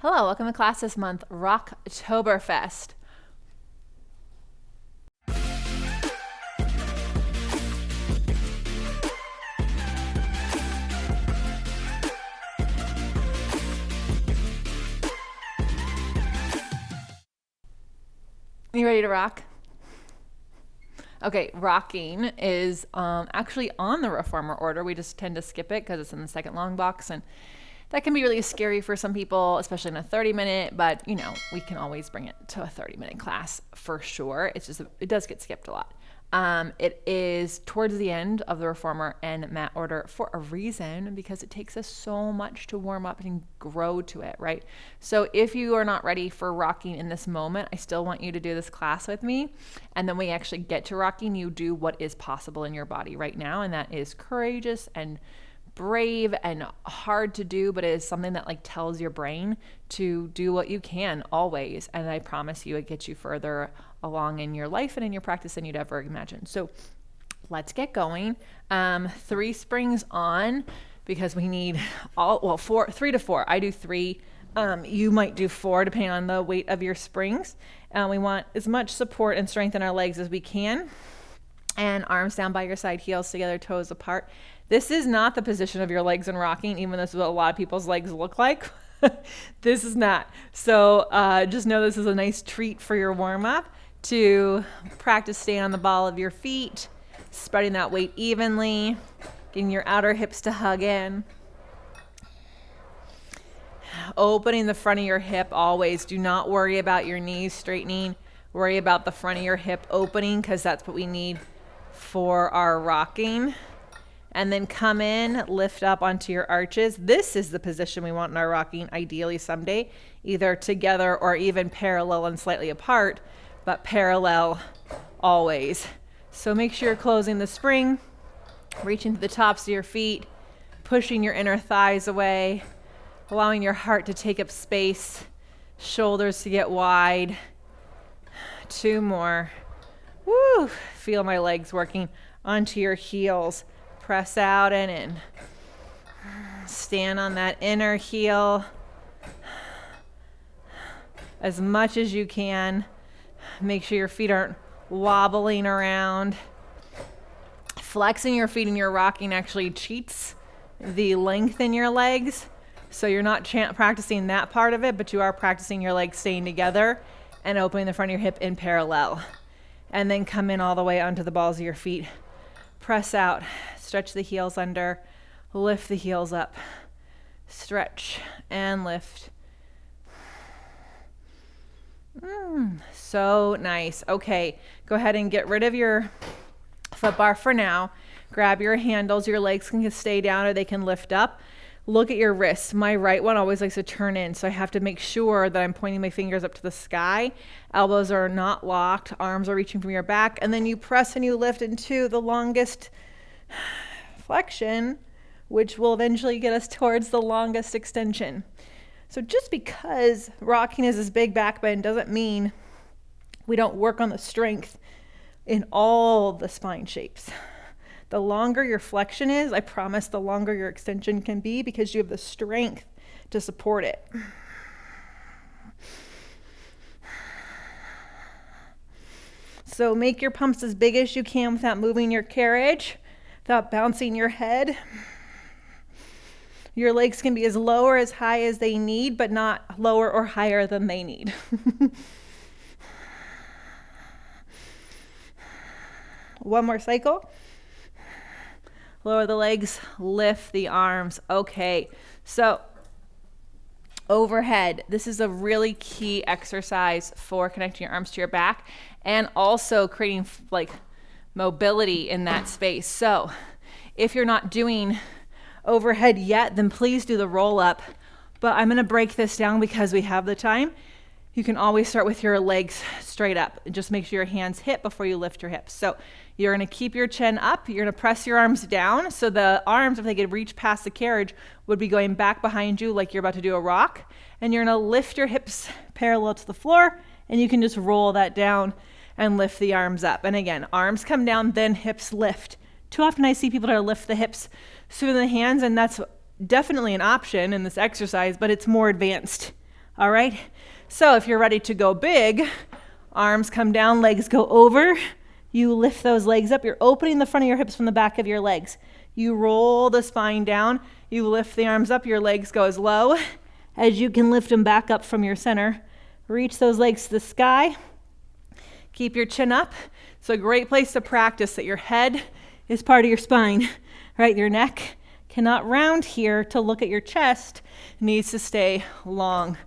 Hello, welcome to class this month, Rocktoberfest. You ready to rock? Okay, rocking is actually on the reformer order. We just tend to skip it because it's in the second long box, and that can be really scary for some people, especially in a 30-minute, but you know, we can always bring it to a 30-minute class for sure. It's just, it does get skipped a lot. It is towards the end of the reformer and mat order for a reason, because it takes us so much to warm up and grow to it, right? So if you are not ready for rocking in this moment, I still want you to do this class with me. And then when we actually get to rocking, you do what is possible in your body right now. And that is courageous and brave and hard to do, but it is something that like tells your brain to do what you can always. And I promise you, it gets you further along in your life and in your practice than you'd ever imagine. So let's get going. 3 springs on, because we need four, 3 to 4. I do 3. You might do 4 depending on the weight of your springs. We want as much support and strength in our legs as we can. And arms down by your side, heels together, toes apart. This is not the position of your legs in rocking, even though this is what a lot of people's legs look like. This is not. So just know this is a nice treat for your warm-up to practice staying on the ball of your feet, spreading that weight evenly, getting your outer hips to hug in. Opening the front of your hip always. Do not worry about your knees straightening. Worry about the front of your hip opening, because that's what we need for our rocking. And then come in, lift up onto your arches. This is the position we want in our rocking, ideally someday, either together or even parallel and slightly apart, but parallel always. So make sure you're closing the spring, reaching to the tops of your feet, pushing your inner thighs away, allowing your heart to take up space, shoulders to get wide. 2 more. Woo! Feel my legs working onto your heels. Press out and in. Stand on that inner heel as much as you can. Make sure your feet aren't wobbling around. Flexing your feet in your rocking actually cheats the length in your legs. So you're not practicing that part of it, but you are practicing your legs staying together and opening the front of your hip in parallel. And then come in all the way onto the balls of your feet. Press out, stretch the heels under, lift the heels up, stretch and lift. So nice. Okay, go ahead and get rid of your foot bar for now. Grab your handles. Your legs can stay down or they can lift up. Look at your wrists. My right one always likes to turn in, so I have to make sure that I'm pointing my fingers up to the sky. Elbows are not locked. Arms are reaching from your back. And then you press and you lift into the longest flexion, which will eventually get us towards the longest extension. So just because rocking is this big back bend doesn't mean we don't work on the strength in all the spine shapes. The longer your flexion is, I promise the longer your extension can be, because you have the strength to support it. So make your pumps as big as you can without moving your carriage, without bouncing your head. Your legs can be as low or as high as they need, but not lower or higher than they need. One more cycle. Lower the legs, lift the arms. Okay, so overhead. This is a really key exercise for connecting your arms to your back and also creating like mobility in that space. So if you're not doing overhead yet, then please do the roll up. But I'm gonna break this down because we have the time. You can always start with your legs straight up. Just make sure your hands hit before you lift your hips. So you're gonna keep your chin up. You're gonna press your arms down. So the arms, if they could reach past the carriage, would be going back behind you like you're about to do a rock. And you're gonna lift your hips parallel to the floor, and you can just roll that down and lift the arms up. And again, arms come down, then hips lift. Too often I see people that lift the hips through the hands, and that's definitely an option in this exercise, but it's more advanced. All right. So if you're ready to go big, arms come down, legs go over. You lift those legs up. You're opening the front of your hips from the back of your legs. You roll the spine down. You lift the arms up. Your legs go as low as you can lift them back up from your center. Reach those legs to the sky. Keep your chin up. It's a great place to practice that your head is part of your spine, right? Your neck cannot round here to look at your chest. It needs to stay long.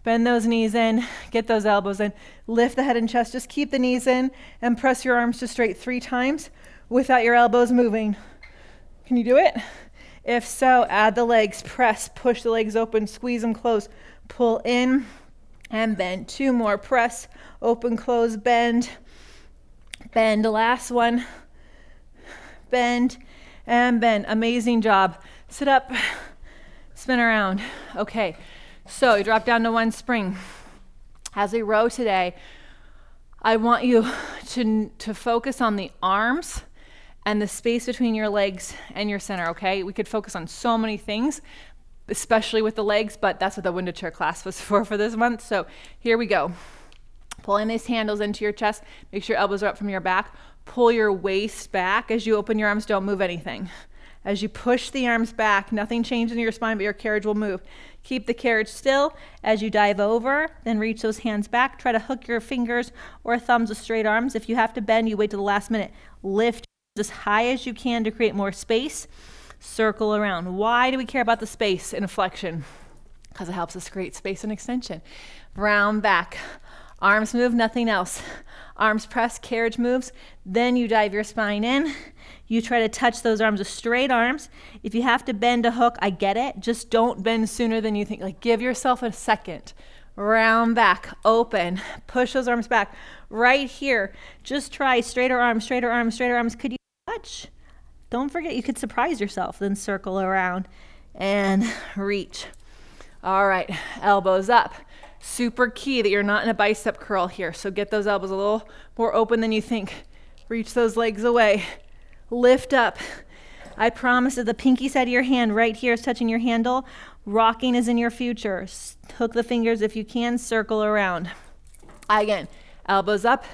Bend those knees in, get those elbows in, lift the head and chest, just keep the knees in and press your arms to straight 3 times without your elbows moving. Can you do it? If so, add the legs, press, push the legs open, squeeze them close, pull in and bend. 2 more, press, open, close, bend, bend. Last one, bend and bend. Amazing job. Sit up, spin around. Okay. So you drop down to one spring. As we row today, I want you to focus on the arms and the space between your legs and your center, okay? We could focus on so many things, especially with the legs, but that's what the Wunda chair class was for this month. So here we go. Pulling these handles into your chest. Make sure your elbows are up from your back. Pull your waist back. As you open your arms, don't move anything. As you push the arms back, nothing changes in your spine, but your carriage will move. Keep the carriage still. As you dive over, then reach those hands back. Try to hook your fingers or thumbs with straight arms. If you have to bend, you wait till the last minute. Lift as high as you can to create more space. Circle around. Why do we care about the space in a flexion? Because it helps us create space and extension. Round back. Arms move, nothing else. Arms press, carriage moves. Then you dive your spine in. You try to touch those arms with straight arms. If you have to bend a hook, I get it. Just don't bend sooner than you think. Like, give yourself a second. Round back, open. Push those arms back. Right here, just try straighter arms, straighter arms, straighter arms. Could you touch? Don't forget, you could surprise yourself. Then circle around and reach. All right, elbows up. Super key that you're not in a bicep curl here. So get those elbows a little more open than you think. Reach those legs away. Lift up. I promise that the pinky side of your hand right here is touching your handle. Rocking is in your future. Hook the fingers if you can. Circle around. Again, elbows up.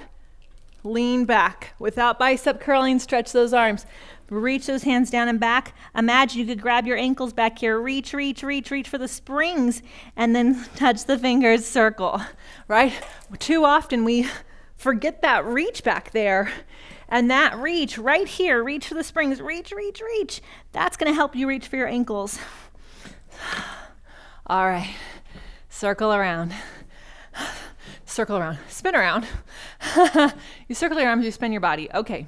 Lean back. Without bicep curling, stretch those arms. Reach those hands down and back. Imagine you could grab your ankles back here. Reach, reach, reach, reach for the springs. And then touch the fingers, circle. Right? Too often we forget that reach back there. And that reach right here, reach for the springs, reach, reach, reach. That's going to help you reach for your ankles. All right. Circle around. Circle around. Spin around. You circle your arms, you spin your body. Okay.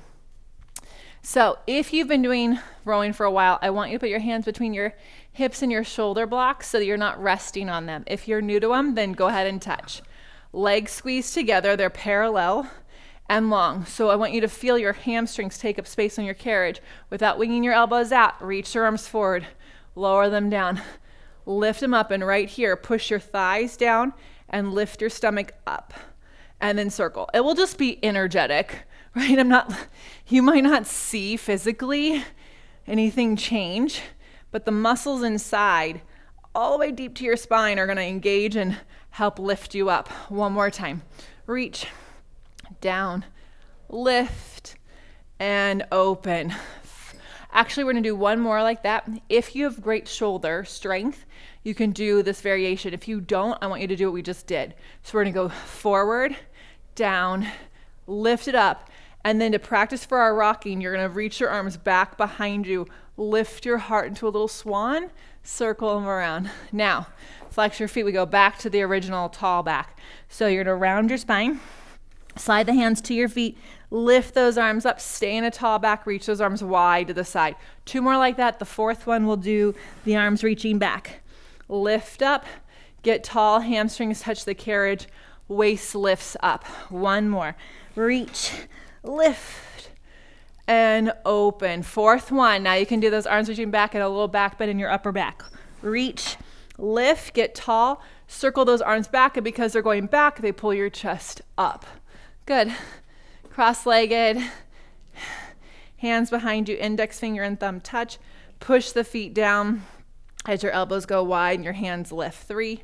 So if you've been doing rowing for a while, I want you to put your hands between your hips and your shoulder blocks so that you're not resting on them. If you're new to them, then go ahead and touch. Legs squeezed together. They're parallel and long. So I want you to feel your hamstrings take up space on your carriage. Without winging your elbows out, reach your arms forward, lower them down, lift them up, and right here, push your thighs down and lift your stomach up, and then circle. It will just be energetic, right? You might not see physically anything change, but the muscles inside, all the way deep to your spine, are gonna engage and help lift you up. One more time. Reach. Down, lift, and open. Actually, we're gonna do one more like that. If you have great shoulder strength, you can do this variation. If you don't, I want you to do what we just did. So we're gonna go forward, down, lift it up, and then to practice for our rocking, you're gonna reach your arms back behind you, lift your heart into a little swan, circle them around. Now, flex your feet. We go back to the original tall back. So you're gonna round your spine, slide the hands to your feet, lift those arms up, stay in a tall back, reach those arms wide to the side. 2 more like that. The 4th one will do the arms reaching back. Lift up, get tall, hamstrings touch the carriage, waist lifts up. 1 more. Reach, lift, and open. 4th one. Now you can do those arms reaching back and a little back bend in your upper back. Reach, lift, get tall, circle those arms back, and because they're going back, they pull your chest up. Good. Cross-legged, hands behind you, index finger and thumb touch. Push the feet down as your elbows go wide and your hands lift. 3,